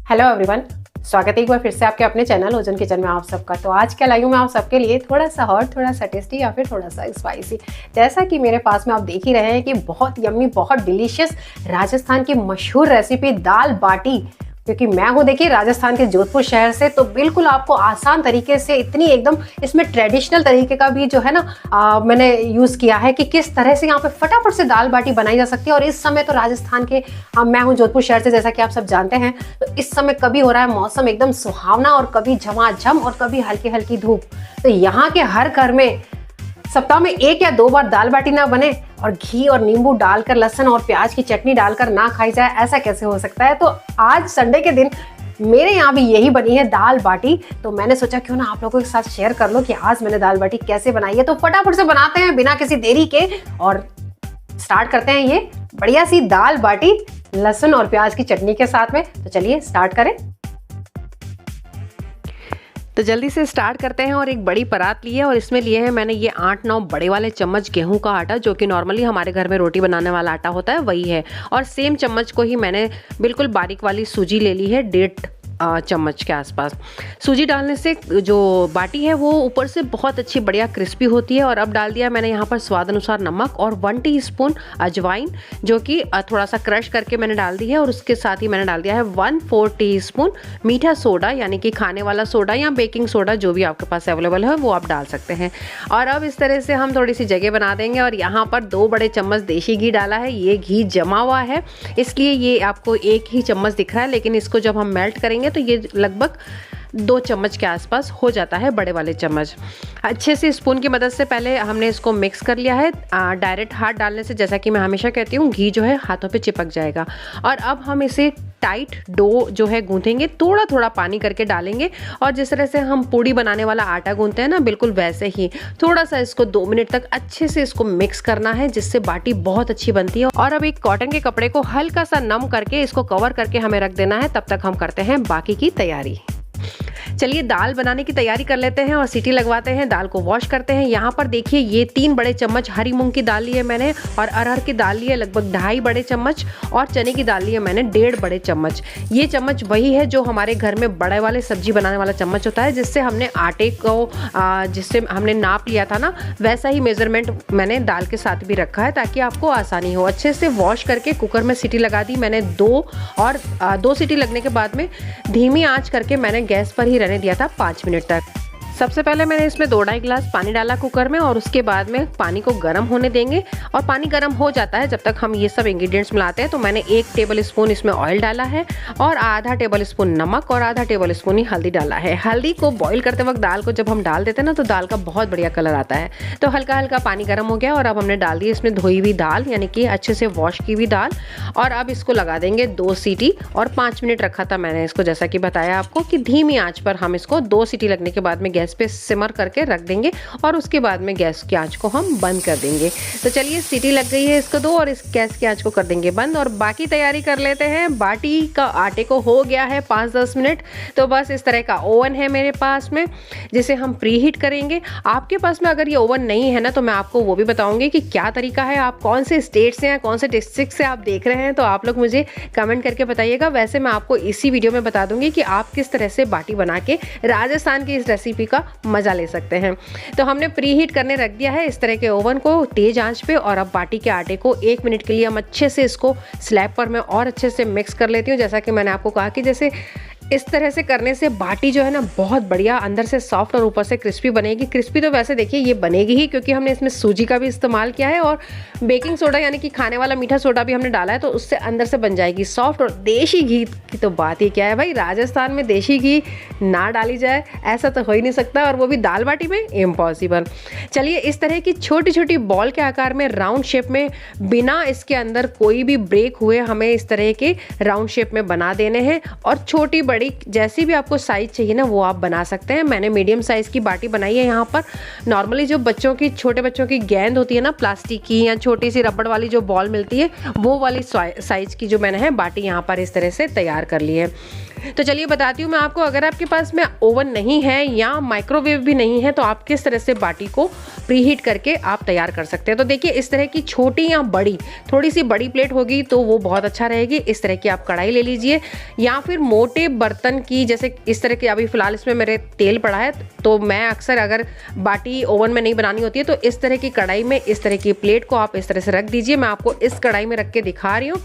Hello everyone, स्वागत है एक बार फिर से आपके अपने चैनल ओजन किचन में आप सबका। तो आज क्या लाई हूँ मैं आप सबके लिए, थोड़ा सा हॉट, थोड़ा सा टेस्टी या फिर थोड़ा सा स्पाइसी। जैसा कि मेरे पास में आप देख ही रहे हैं कि बहुत यम्मी, बहुत डिलीशियस राजस्थान की मशहूर रेसिपी दाल बाटी, क्योंकि मैं हूँ देखिए राजस्थान के जोधपुर शहर से, तो बिल्कुल आपको आसान तरीके से, इतनी एकदम इसमें ट्रेडिशनल तरीके का भी जो है ना मैंने यूज़ किया है कि किस तरह से यहाँ पे फटाफट से दाल बाटी बनाई जा सकती है। और इस समय तो राजस्थान के मैं हूँ जोधपुर शहर से, जैसा कि आप सब जानते हैं, तो इस समय कभी हो रहा है मौसम एकदम सुहावना और कभी झमाझम और कभी हल्की हल्की धूप। तो यहाँ के हर घर में सप्ताह में 1 या 2 बार दाल बाटी ना बने और घी और नींबू डालकर, लहसुन और प्याज की चटनी डालकर ना खाई जाए, ऐसा कैसे हो सकता है। तो आज संडे के दिन मेरे यहाँ भी यही बनी है दाल बाटी। तो मैंने सोचा क्यों ना आप लोगों के साथ शेयर कर लो कि आज मैंने दाल बाटी कैसे बनाई है। तो फटाफट से बनाते हैं बिना किसी देरी के और स्टार्ट करते हैं ये बढ़िया सी दाल बाटी लहसुन और प्याज की चटनी के साथ में। तो चलिए स्टार्ट करें। तो जल्दी से स्टार्ट करते हैं। और एक बड़ी परात ली है और इसमें लिए हैं मैंने ये 8-9 बड़े वाले चम्मच गेहूं का आटा, जो कि नॉर्मली हमारे घर में रोटी बनाने वाला आटा होता है, वही है। और सेम चम्मच को ही मैंने बिल्कुल बारीक वाली सूजी ले ली है, 1.5 चम्मच के आसपास। सूजी डालने से जो बाटी है वो ऊपर से बहुत अच्छी बढ़िया क्रिस्पी होती है। और अब डाल दिया मैंने यहाँ पर स्वाद अनुसार नमक और 1 टीस्पून अजवाइन, जो कि थोड़ा सा क्रश करके मैंने डाल दी है। और उसके साथ ही मैंने डाल दिया है 1/4 टीस्पून मीठा सोडा, यानी कि खाने वाला सोडा या बेकिंग सोडा, जो भी आपके पास अवेलेबल है वो आप डाल सकते हैं। और अब इस तरह से हम थोड़ी सी जगह बना देंगे। और यहाँ पर 2 बड़े चम्मच देसी घी डाला है। ये घी जमा हुआ है, इसलिए ये आपको 1 ही चम्मच दिख रहा है, लेकिन इसको जब हम मेल्ट करेंगे तो ये लगभग 2 चम्मच के आसपास हो जाता है, बड़े वाले चम्मच। अच्छे से स्पून की मदद से पहले हमने इसको मिक्स कर लिया है। डायरेक्ट हाथ डालने से, जैसा कि मैं हमेशा कहती हूँ, घी जो है हाथों पे चिपक जाएगा। और अब हम इसे टाइट डो जो है गूंथेंगे, थोड़ा थोड़ा पानी करके डालेंगे। और जिस तरह से हम पूड़ी बनाने वाला आटा गूंथते हैं ना, बिल्कुल वैसे ही थोड़ा सा इसको 2 मिनट तक अच्छे से इसको मिक्स करना है, जिससे बाटी बहुत अच्छी बनती है। और अब एक कॉटन के कपड़े को हल्का सा नम करके इसको कवर करके हमें रख देना है। तब तक हम करते हैं बाकी की तैयारी। चलिए दाल बनाने की तैयारी कर लेते हैं और सीटी लगवाते हैं। दाल को वॉश करते हैं। यहाँ पर देखिए ये 3 बड़े चम्मच हरी मूंग की दाल ली है मैंने, और अरहर की दाल ली है लगभग 2.5 बड़े चम्मच, और चने की दाल ली है मैंने 1.5 बड़े चम्मच। ये चम्मच वही है जो हमारे घर में बड़े वाले सब्जी बनाने वाला चम्मच होता है, जिससे हमने आटे को जिससे हमने नाप लिया था ना, वैसा ही मेजरमेंट मैंने दाल के साथ भी रखा है, ताकि आपको आसानी हो। अच्छे से वॉश करके कुकर में सीटी लगा दी मैंने 2, और 2 सीटी लगने के बाद में धीमी आंच करके मैंने गैस पर ही रहने दिया था 5 मिनट तक। सबसे पहले मैंने इसमें 2-2.5 गिलास पानी डाला कुकर में, और उसके बाद में पानी को गर्म होने देंगे। और पानी गर्म हो जाता है जब तक हम ये सब इंग्रेडिएंट्स मिलाते हैं। तो मैंने 1 टेबल स्पून इसमें ऑयल डाला है, और आधा टेबल स्पून नमक, और आधा टेबल स्पून ही हल्दी डाला है। हल्दी को बॉईल करते वक्त दाल को जब हम डाल देते हैं ना, तो दाल का बहुत बढ़िया कलर आता है। तो हल्का हल्का पानी गर्म हो गया, और अब हमने डाल दी इसमें धोई हुई दाल, यानी कि अच्छे से वॉश की हुई दाल। और अब इसको लगा देंगे 2 सीटी, और 5 मिनट रखा था मैंने इसको, जैसा कि बताया आपको, कि धीमी आंच पर हम इसको 2 सीटी लगने के बाद में गैस पे सिमर करके रख देंगे। और उसके बाद में गैस की आंच को हम बंद कर देंगे। तो चलिए सीटी लग गई है इसको 2, और इस गैस की आंच को कर देंगे बंद। और बाकी तैयारी कर लेते हैं। बाटी का आटे को हो गया है 5-10 मिनट। तो बस इस तरह का ओवन है मेरे पास में, जिसे हम प्री हीट करेंगे। आपके पास में अगर ये ओवन नहीं है ना, तो मैं आपको वो भी बताऊंगी कि क्या तरीका है। आप कौन से स्टेट से या कौन से डिस्ट्रिक्ट से आप देख रहे हैं, तो आप लोग मुझे कमेंट करके बताइएगा। वैसे मैं आपको इसी वीडियो में बता दूंगी कि आप किस तरह से बाटी बना के राजस्थान की इस रेसिपी का मजा ले सकते हैं। तो हमने प्री हीट करने रख दिया है इस तरह के ओवन को तेज आंच पे। और अब बाटी के आटे को 1 मिनट के लिए हम अच्छे से इसको स्लैब पर मैं और अच्छे से मिक्स कर लेती हूँ। जैसा कि मैंने आपको कहा कि जैसे इस तरह से करने से बाटी जो है ना, बहुत बढ़िया अंदर से सॉफ्ट और ऊपर से क्रिस्पी बनेगी। क्रिस्पी तो वैसे देखिए ये बनेगी ही, क्योंकि हमने इसमें सूजी का भी इस्तेमाल किया है, और बेकिंग सोडा यानी कि खाने वाला मीठा सोडा भी हमने डाला है, तो उससे अंदर से बन जाएगी सॉफ्ट। और देशी घी की तो बात ही क्या है भाई, राजस्थान में देशी घी ना डाली जाए ऐसा तो हो ही नहीं सकता, और वो भी दाल बाटी में इम्पॉसिबल। चलिए इस तरह की छोटी छोटी बॉल के आकार में राउंड शेप में, बिना इसके अंदर कोई भी ब्रेक हुए, हमें इस तरह के राउंड शेप में बना देने हैं। और छोटी बड़ी जैसी भी आपको साइज़ चाहिए ना वो आप बना सकते हैं। मैंने मीडियम साइज़ की बाटी बनाई है यहाँ पर। नॉर्मली जो बच्चों की, छोटे बच्चों की गेंद होती है ना प्लास्टिक की, या छोटी सी रबड़ वाली जो बॉल मिलती है, वो वाली साइज़ की जो मैंने है बाटी यहाँ पर इस तरह से तैयार कर ली है। तो चलिए बताती हूँ मैं आपको, अगर आपके पास में ओवन नहीं है या माइक्रोवेव भी नहीं है तो आप किस तरह से बाटी को प्रीहीट करके आप तैयार कर सकते हैं। तो देखिए, इस तरह की छोटी या बड़ी, थोड़ी सी बड़ी प्लेट होगी तो वो बहुत अच्छा रहेगी। इस तरह की आप कढ़ाई ले लीजिए, या फिर मोटे बर्तन की, जैसे इस तरह की, अभी फिलहाल इसमें मेरे तेल पड़ा है तो मैं अक्सर अगर बाटी ओवन में नहीं बनानी होती है तो इस तरह की कढ़ाई में इस तरह की प्लेट को आप इस तरह से रख दीजिए। मैं आपको इस कढ़ाई में रख के दिखा रही हूँ।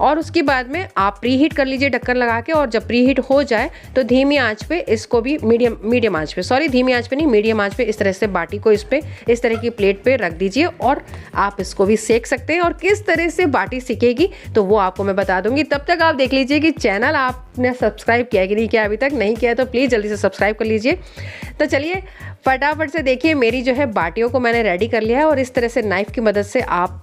और उसके बाद में आप प्रीहीट कर लीजिए ढक्कन लगा के, और जब प्रीहीट हो जाए तो धीमी आंच पे इसको भी, मीडियम आंच पे, सॉरी धीमी आंच पे नहीं, मीडियम आंच पे इस तरह से बाटी को इस तरह की प्लेट पे रख दीजिए, और आप इसको भी सेक सकते हैं। और किस तरह से बाटी सिकेगी तो वो आपको मैं बता दूंगी। तब तक आप देख लीजिए कि चैनल आपने सब्सक्राइब किया कि नहीं किया, अभी तक नहीं किया तो प्लीज़ जल्दी से सब्सक्राइब कर लीजिए। तो चलिए फटाफट से देखिए, मेरी जो है बाटियों को मैंने रेडी कर लिया है, और इस तरह से नाइफ की मदद से आप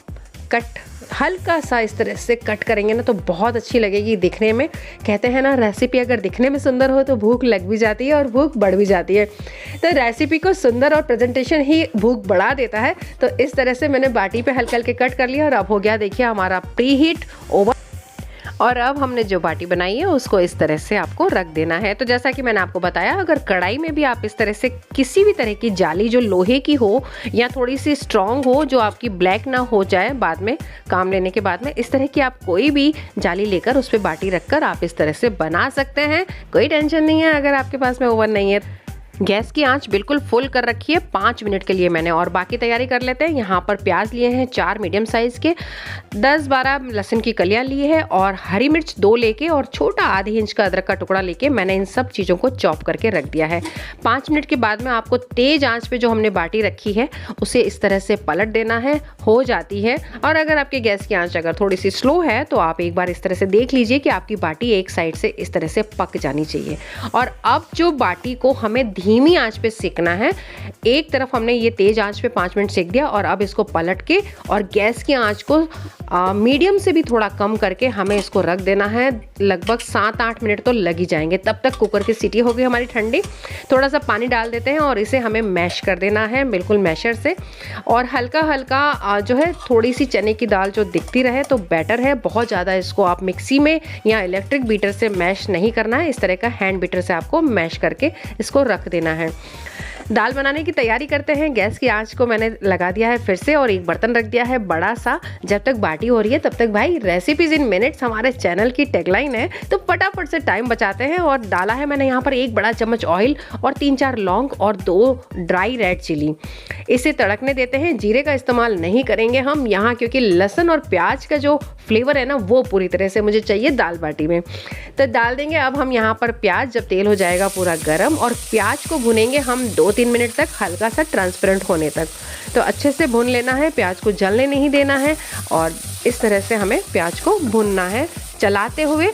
हल्का सा इस तरह से कट करेंगे ना तो बहुत अच्छी लगेगी दिखने में। कहते हैं ना, रेसिपी अगर दिखने में सुंदर हो तो भूख लग भी जाती है और भूख बढ़ भी जाती है। तो रेसिपी को सुंदर और प्रेजेंटेशन ही भूख बढ़ा देता है। तो इस तरह से मैंने बाटी पे हल्के हल्के कट कर लिया, और अब हो गया देखिए हमारा प्री हीट ओवन। और अब हमने जो बाटी बनाई है उसको इस तरह से आपको रख देना है। तो जैसा कि मैंने आपको बताया, अगर कढ़ाई में भी आप इस तरह से किसी भी तरह की जाली जो लोहे की हो या थोड़ी सी स्ट्रॉन्ग हो, जो आपकी ब्लैक ना हो जाए बाद में, काम लेने के बाद में, इस तरह की आप कोई भी जाली लेकर उस पर बाटी रखकर आप इस तरह से बना सकते हैं। कोई टेंशन नहीं है अगर आपके पास में ओवन नहीं है। गैस की आंच बिल्कुल फुल कर रखी है 5 मिनट के लिए मैंने। और बाकी तैयारी कर लेते हैं। यहाँ पर प्याज लिए हैं 4 मीडियम साइज़ के, 10-12 लहसुन की कलियाँ ली है, और हरी मिर्च 2 लेके, और छोटा आधी इंच का अदरक का टुकड़ा लेके मैंने इन सब चीज़ों को चॉप करके रख दिया है। 5 मिनट के बाद में आपको तेज़ आंच पे जो हमने बाटी रखी है उसे इस तरह से पलट देना है, हो जाती है। और अगर आपके गैस की आंच अगर थोड़ी सी स्लो है तो आप एक बार इस तरह से देख लीजिए कि आपकी बाटी एक साइड से इस तरह से पक जानी चाहिए। और अब जो बाटी को हमें धीमी आंच पे सेकना है, एक तरफ हमने ये तेज आंच पे 5 मिनट सेक दिया, और अब इसको पलट के और गैस की आंच को मीडियम से भी थोड़ा कम करके हमें इसको रख देना है। लगभग 7-8 मिनट तो लग ही जाएंगे। तब तक कुकर की सीटी हो गई हमारी ठंडी। थोड़ा सा पानी डाल देते हैं और इसे हमें मैश कर देना है, बिल्कुल मैशर से। और हल्का हल्का जो है, थोड़ी सी चने की दाल जो दिखती रहे तो बेटर है। बहुत ज़्यादा इसको आप मिक्सी में या इलेक्ट्रिक बीटर से मैश नहीं करना है, इस तरह का हैंड बीटर से आपको मैश करके इसको रख देना है। दाल बनाने की तैयारी करते हैं। गैस की आंच को मैंने लगा दिया है फिर से, और एक बर्तन रख दिया है बड़ा सा। जब तक बाटी हो रही है तब तक भाई रेसिपीज इन मिनट्स हमारे चैनल की टैगलाइन है, तो फटाफट से टाइम बचाते हैं। और डाला है मैंने यहाँ पर 1 बड़ा चम्मच ऑयल, और 3-4 लौंग, और 2 ड्राई रेड चिली। इसे तड़कने देते हैं। जीरे का इस्तेमाल नहीं करेंगे हम यहाँ, क्योंकि लहसुन और प्याज का जो फ्लेवर है ना वो पूरी तरह से मुझे चाहिए दाल बाटी में। तो डाल देंगे अब हम यहाँ पर प्याज। जब तेल हो जाएगा पूरा गर्म, और प्याज को भुनेंगे हम 2-3 मिनट तक, हल्का सा ट्रांसपेरेंट होने तक। तो अच्छे से भून लेना है, प्याज को जलने नहीं देना है, और इस तरह से हमें प्याज को भूनना है चलाते हुए।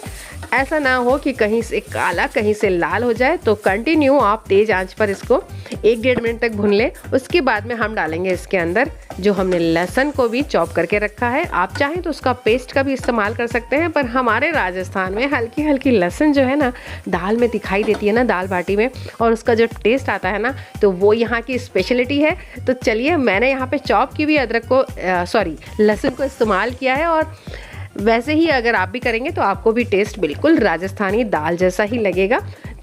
ऐसा ना हो कि कहीं से काला कहीं से लाल हो जाए। तो कंटिन्यू आप तेज आंच पर इसको 1-1.5 मिनट तक भून लें। उसके बाद में हम डालेंगे इसके अंदर जो हमने लहसुन को भी चॉप करके रखा है। आप चाहें तो उसका पेस्ट का भी इस्तेमाल कर सकते हैं, पर हमारे राजस्थान में हल्की हल्की लहसुन जो है ना दाल में दिखाई देती है ना, दाल बाटी में, और उसका जो टेस्ट आता है ना, तो वो यहाँ की स्पेशलिटी है। तो चलिए, मैंने यहाँ पे चॉप की भी अदरक को लहसुन को इस्तेमाल किया है, और वैसे ही अगर आप भी करेंगे तो आपको भी टेस्ट बिल्कुल राजस्थानी दाल जैसा ही लगेगा।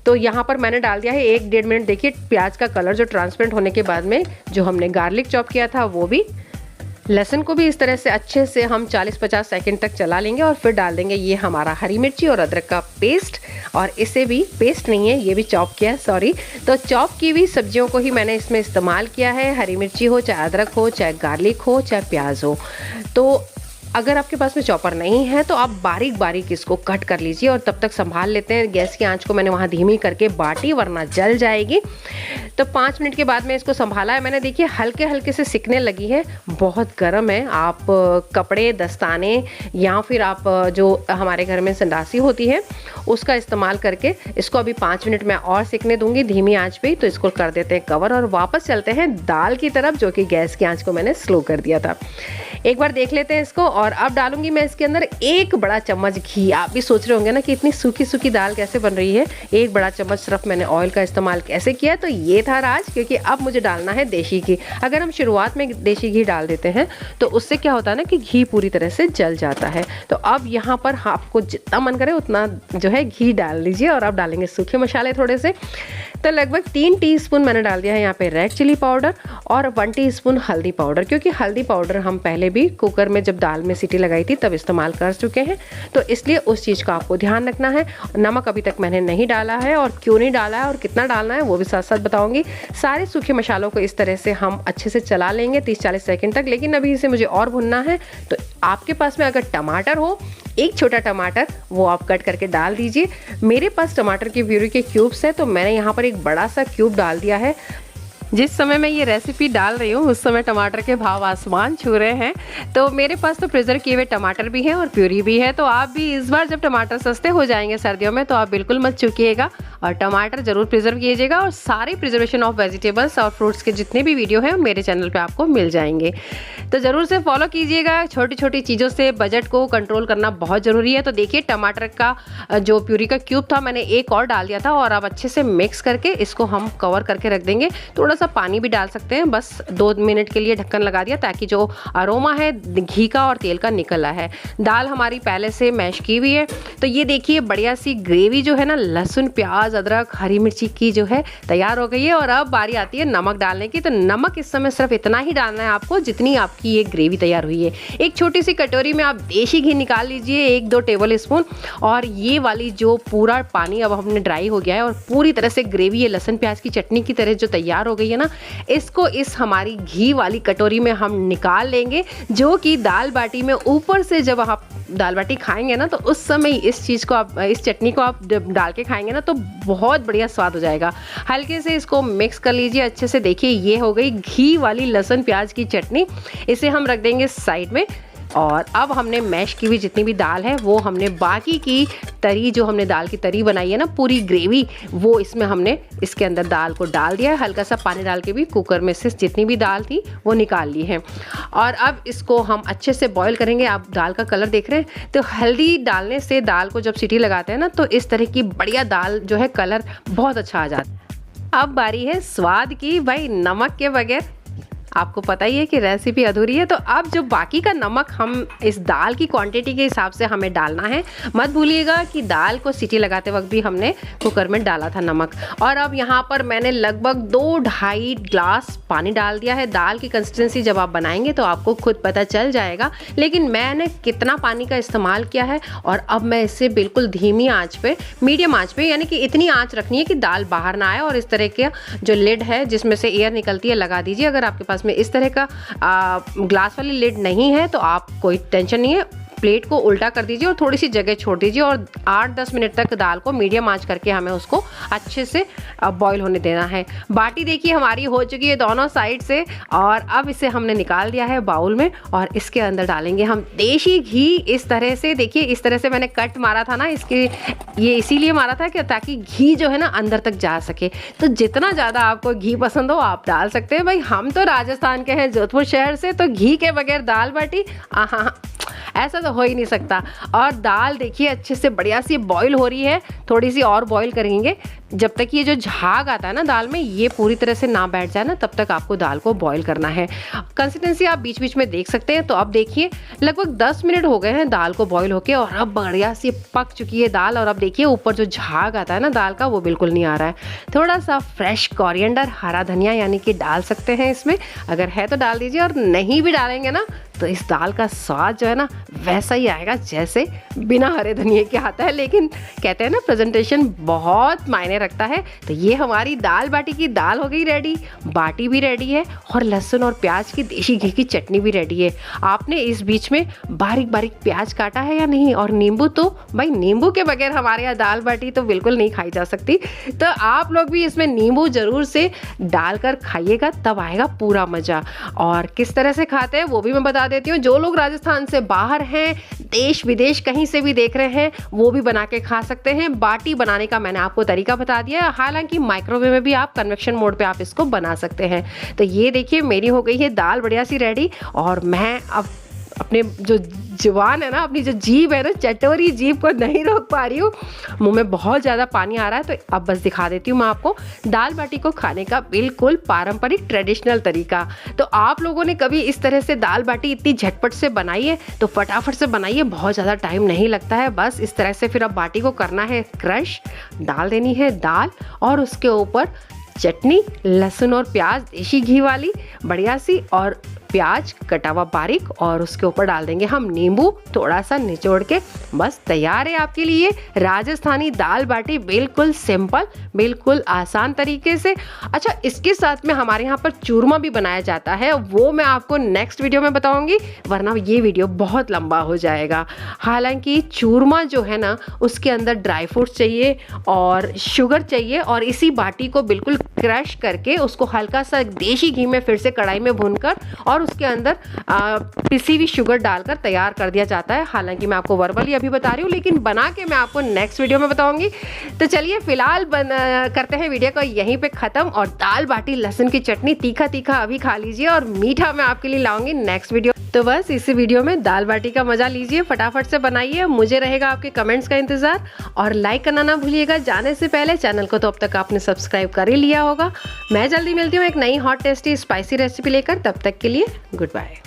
तो यहाँ पर मैंने डाल दिया है 1-1.5 मिनट। देखिए प्याज का कलर जो ट्रांसपेरेंट होने के बाद में जो हमने गार्लिक चॉप किया था वो भी, लहसुन को भी इस तरह से अच्छे से हम 40-50 सेकंड तक चला लेंगे, और फिर डाल देंगे ये हमारा हरी मिर्ची और अदरक का पेस्ट। और इसे भी, पेस्ट नहीं है, ये भी चॉप किया है, सॉरी। तो चॉप की हुई सब्जियों को ही मैंने इसमें इस्तेमाल किया है। हरी मिर्ची हो, चाहे अदरक हो, चाहे गार्लिक हो, चाहे प्याज हो। तो अगर आपके पास में चॉपर नहीं है तो आप बारीक बारीक इसको कट कर लीजिए, और तब तक संभाल लेते हैं। गैस की आंच को मैंने वहाँ धीमी करके बाटी, वरना जल जाएगी। तो 5 मिनट के बाद में इसको संभाला है मैंने। देखिए हल्के हल्के से सिकने लगी है, बहुत गर्म है। आप कपड़े, दस्ताने, या फिर आप जो हमारे घर में संडासी होती है उसका इस्तेमाल करके इसको अभी 5 मिनट में और सिकने दूंगी धीमी आंच पे। तो इसको कर देते हैं कवर, और वापस चलते हैं दाल की तरफ, जो कि गैस की आंच को मैंने स्लो कर दिया था। एक बार देख लेते हैं इसको। और अब डालूंगी मैं इसके अंदर 1 बड़ा चम्मच घी। आप भी सोच रहे होंगे ना कि इतनी सूखी सूखी दाल कैसे बन रही है। 1 बड़ा चम्मच सिर्फ मैंने ऑयल का इस्तेमाल कैसे किया, तो ये था राज, क्योंकि अब मुझे डालना है देसी घी। अगर हम शुरुआत में देसी घी डाल देते हैं तो उससे क्या होता है ना कि घी पूरी तरह से जल जाता है। तो अब यहाँ पर आपको जितना मन करे उतना जो है घी डाल लीजिए। और अब डालेंगे सूखे मसाले थोड़े से। तो लगभग 3 टीस्पून मैंने डाल दिया है यहाँ पे रेड चिली पाउडर और 1 टीस्पून हल्दी पाउडर, क्योंकि हल्दी पाउडर हम पहले भी कुकर में जब दाल में सीटी लगाई थी तब इस्तेमाल कर चुके हैं, तो इसलिए उस चीज़ का आपको ध्यान रखना है। नमक अभी तक मैंने नहीं डाला है, और क्यों नहीं डाला है और कितना डालना है वो भी साथ साथ बताऊंगी। सारे सूखे मसालों को इस तरह से हम अच्छे से चला लेंगे 30-40 सेकंड तक। लेकिन अभी इसे मुझे और भुनना है। तो आपके पास में अगर टमाटर हो, 1 छोटा टमाटर, वो आप कट करके डाल दीजिए। मेरे पास टमाटर की प्यूरी के क्यूब्स है, तो मैंने यहाँ पर एक बड़ा सा क्यूब डाल दिया है। जिस समय मैं ये रेसिपी डाल रही हूँ उस समय टमाटर के भाव आसमान छू रहे हैं, तो मेरे पास तो प्रिजर्व किए हुए टमाटर भी हैं और प्यूरी भी है। तो आप भी इस बार जब टमाटर सस्ते हो जाएंगे सर्दियों में, तो आप बिल्कुल मत चूकिएगा और टमाटर जरूर प्रिजर्व कीजिएगा। और सारे प्रिजर्वेशन ऑफ वेजिटेबल्स और फ्रूट्स के जितने भी वीडियो हैं मेरे चैनल पे आपको मिल जाएंगे, तो ज़रूर से फॉलो कीजिएगा। छोटी छोटी चीज़ों से बजट को कंट्रोल करना बहुत ज़रूरी है। तो देखिए टमाटर का जो प्यूरी का क्यूब था मैंने एक और डाल दिया था, और अब अच्छे से मिक्स करके इसको हम कवर करके रख देंगे। थोड़ा सा पानी भी डाल सकते हैं, बस 2 मिनट के लिए ढक्कन लगा दिया ताकि जो अरोमा है घी का और तेल का निकला है। दाल हमारी पहले से मैश की हुई है। तो ये देखिए बढ़िया सी ग्रेवी जो है ना, लहसुन प्याज अदरक हरी मिर्ची की जो है तैयार हो गई है। और अब बारी आती है नमक डालने की। तो नमक इस समय सिर्फ इतना ही डालना है आपको जितनी आपकी ये ग्रेवी तैयार हुई है। एक छोटी सी कटोरी में आप देसी घी निकाल लीजिए, 1-2 टेबल स्पून। और ये वाली जो पूरा पानी अब हमने ड्राई हो गया है और पूरी तरह से ग्रेवी ये लहसुन प्याज की चटनी की तरह जो तैयार हो गई है ना, इसको इस हमारी घी वाली कटोरी में हम निकाल लेंगे। जो कि दाल बाटी में ऊपर से जब आप दाल बाटी खाएंगे ना, तो उस समय इस चीज़ को आप, इस चटनी को आप डाल के खाएंगे ना, तो बहुत बढ़िया स्वाद हो जाएगा। हल्के से इसको मिक्स कर लीजिए अच्छे से। देखिए ये हो गई घी वाली लहसुन प्याज की चटनी। इसे हम रख देंगे साइड में। और अब हमने मैश की हुई जितनी भी दाल है वो हमने बाकी की तरी, जो हमने दाल की तरी बनाई है ना पूरी ग्रेवी, वो इसमें हमने इसके अंदर दाल को डाल दिया है। हल्का सा पानी डाल के भी कुकर में से जितनी भी दाल थी वो निकाल ली है। और अब इसको हम अच्छे से बॉईल करेंगे। आप दाल का कलर देख रहे हैं, तो हल्दी डालने से दाल को जब सीटी लगाते हैं ना, तो इस तरह की बढ़िया दाल जो है कलर बहुत अच्छा आ जाता है। अब बारी है स्वाद की। भाई नमक के बगैर आपको पता ही है कि रेसिपी अधूरी है। तो अब जो बाकी का नमक हम इस दाल की क्वांटिटी के हिसाब से हमें डालना है। मत भूलिएगा कि दाल को सीटी लगाते वक्त भी हमने कुकर में डाला था नमक। और अब यहाँ पर मैंने लगभग 2-2.5 ग्लास पानी डाल दिया है। दाल की कंसिस्टेंसी जब आप बनाएंगे तो आपको खुद पता चल जाएगा, लेकिन मैंने कितना पानी का इस्तेमाल किया है। और अब मैं इसे बिल्कुल धीमी आँच पे, मीडियम आँच पे, यानी कि इतनी आँच रखनी है कि दाल बाहर ना आए। और इस तरह का जो लिड है जिसमें से एयर निकलती है लगा दीजिए। अगर आपके पास में इस तरह का ग्लास वाली लिड नहीं है तो आप कोई टेंशन नहीं है, प्लेट को उल्टा कर दीजिए और थोड़ी सी जगह छोड़ दीजिए। और 8-10 मिनट तक दाल को मीडियम आंच करके हमें उसको अच्छे से बॉईल होने देना है। बाटी देखिए हमारी हो चुकी है दोनों साइड से। और अब इसे हमने निकाल दिया है बाउल में, और इसके अंदर डालेंगे हम देसी घी। इस तरह से देखिए, इस तरह से मैंने कट मारा था ना, इसके ये इसीलिए मारा था कि ताकि घी जो है ना अंदर तक जा सके। तो जितना ज़्यादा आपको घी पसंद हो आप डाल सकते हैं। भाई हम तो राजस्थान के हैं, जोधपुर शहर से, तो घी के बगैर दाल बाटी ऐसा तो हो ही नहीं सकता। और दाल देखिए अच्छे से बढ़िया सी बॉईल हो रही है। थोड़ी सी और बॉईल करेंगे जब तक ये जो झाग आता है ना दाल में, ये पूरी तरह से ना बैठ जाए ना, तब तक आपको दाल को बॉईल करना है। कंसिस्टेंसी आप बीच बीच में देख सकते हैं। तो अब देखिए लगभग 10 मिनट हो गए हैं दाल को बॉईल होके, और अब बढ़िया सी पक चुकी है दाल। और अब देखिए ऊपर जो झाग आता है ना दाल का, वो बिल्कुल नहीं आ रहा है। थोड़ा सा फ्रेश कोरिएंडर, हरा धनिया यानी कि डाल सकते हैं इसमें, अगर है तो डाल दीजिए। और नहीं भी डालेंगे ना तो इस दाल का स्वाद जो है ना वैसा ही आएगा जैसे बिना हरे धनिए के आता है। लेकिन कहते हैं ना प्रेजेंटेशन बहुत मायने रखता है। तो ये हमारी दाल बाटी की दाल हो गई रेडी, बाटी भी रेडी है, और लहसुन और प्याज की देसी घी की चटनी भी रेडी है। आपने इस बीच में बारीक बारीक प्याज काटा है या नहीं? और नींबू, तो भाई नींबू के बगैर हमारे यहाँ दाल बाटी तो बिल्कुल नहीं खाई जा सकती। तो आप लोग भी इसमें नींबू जरूर से डालकर खाइएगा, तब आएगा पूरा मज़ा। और किस तरह से खाते हैं वो भी मैं बता देती हूँ। जो लोग राजस्थान से बाहर हैं, देश विदेश कहीं से भी देख रहे हैं, वो भी बना के खा सकते हैं। बाटी बनाने का मैंने आपको तरीका बता दिया है। हालांकि माइक्रोवेव में भी आप कन्वेक्शन मोड पे आप इसको बना सकते हैं। तो ये देखिए मेरी हो गई है दाल बढ़िया सी रेडी, और मैं अब अपने जो जुबान है ना, अपनी जो जीभ है ना, चटोरी जीभ को नहीं रोक पा रही हूँ, मुंह में बहुत ज़्यादा पानी आ रहा है। तो अब बस दिखा देती हूँ मैं आपको दाल बाटी को खाने का बिल्कुल पारंपरिक ट्रेडिशनल तरीका। तो आप लोगों ने कभी इस तरह से दाल बाटी इतनी झटपट से बनाई है तो फटाफट से बनाइए, बहुत ज़्यादा टाइम नहीं लगता है। बस इस तरह से फिर अब बाटी को करना है क्रश, डाल देनी है दाल और उसके ऊपर चटनी, लहसुन और प्याज देसी घी वाली बढ़िया सी, और प्याज कटा हुआ बारीक, और उसके ऊपर डाल देंगे हम नींबू थोड़ा सा निचोड़ के। बस तैयार है आपके लिए राजस्थानी दाल बाटी, बिल्कुल सिंपल, बिल्कुल आसान तरीके से। अच्छा, इसके साथ में हमारे यहाँ पर चूरमा भी बनाया जाता है, वो मैं आपको नेक्स्ट वीडियो में बताऊंगी, वरना ये वीडियो बहुत लंबा हो जाएगा। हालांकि चूरमा जो है ना, उसके अंदर ड्राई फ्रूट्स चाहिए और शुगर चाहिए, और इसी बाटी को बिल्कुल क्रश करके उसको हल्का सा देसी घी में फिर से कढ़ाई में भूनकर और उसके अंदर पिसी हुई शुगर डालकर तैयार कर दिया जाता है। हालांकि मैं आपको वर्बली अभी बता रही हूँ, लेकिन बना के मैं आपको नेक्स्ट वीडियो में बताऊंगी। तो चलिए फिलहाल करते हैं वीडियो को यहीं पे ख़त्म, और दाल बाटी लहसुन की चटनी तीखा तीखा अभी खा लीजिए, और मीठा मैं आपके लिए लाऊंगी नेक्स्ट वीडियो। तो बस इसी वीडियो में दाल बाटी का मजा लीजिए, फटाफट से बनाइए, मुझे रहेगा आपके कमेंट्स का इंतजार, और लाइक करना ना भूलिएगा जाने से पहले। चैनल को तो अब तक आपने सब्सक्राइब कर ही लिया होगा। मैं जल्दी मिलती हूँ एक नई हॉट टेस्टी स्पाइसी रेसिपी लेकर, तब तक के लिए गुड बाय।